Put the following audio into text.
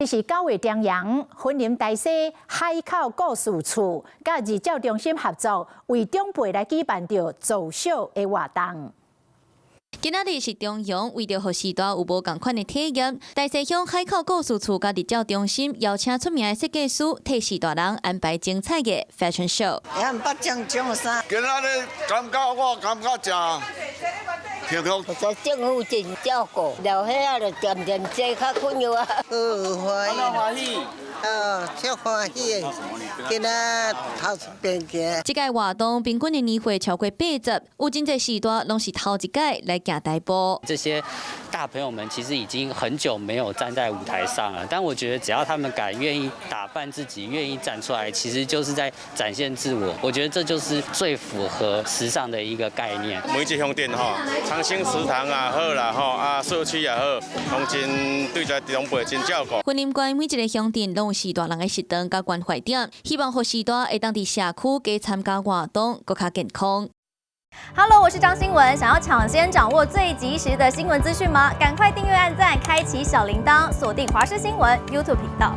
这是9月中阳，云林大溪海口故事厝甲日照中心合作，为长辈来举办着造小的活动。 今仔日是中阳，为着予时代有无共款的体验，大西乡海口故事厝甲日照中心邀请出名的设计师，替时代人安排精彩的 fashion show。不种种衫。今仔日我感觉真幸福。在政府真照顾，留遐啊就渐渐坐较困扰啊。欢喜。超欢喜的，今仔头一遍行。这届活动平均的年岁超过80，有真侪时代拢是头一届来行台步。这些大朋友们其实已经很久没有站在舞台上了，但我觉得只要他们愿意打扮自己，愿意站出来，其实就是在展现自我。我觉得这就是最符合时尚的一个概念。每一个乡镇长兴食堂也好啦社区也好，拢真对待长辈真照顾。云林县每一个乡镇拢有时代人的食堂甲关怀点，希望予时代会当伫社区加参加活动，更加健康。Hello， 我是张新文。想要抢先掌握最及时的新闻资讯吗？赶快订阅、按赞、开启小铃铛，锁定华视新闻 YouTube 频道。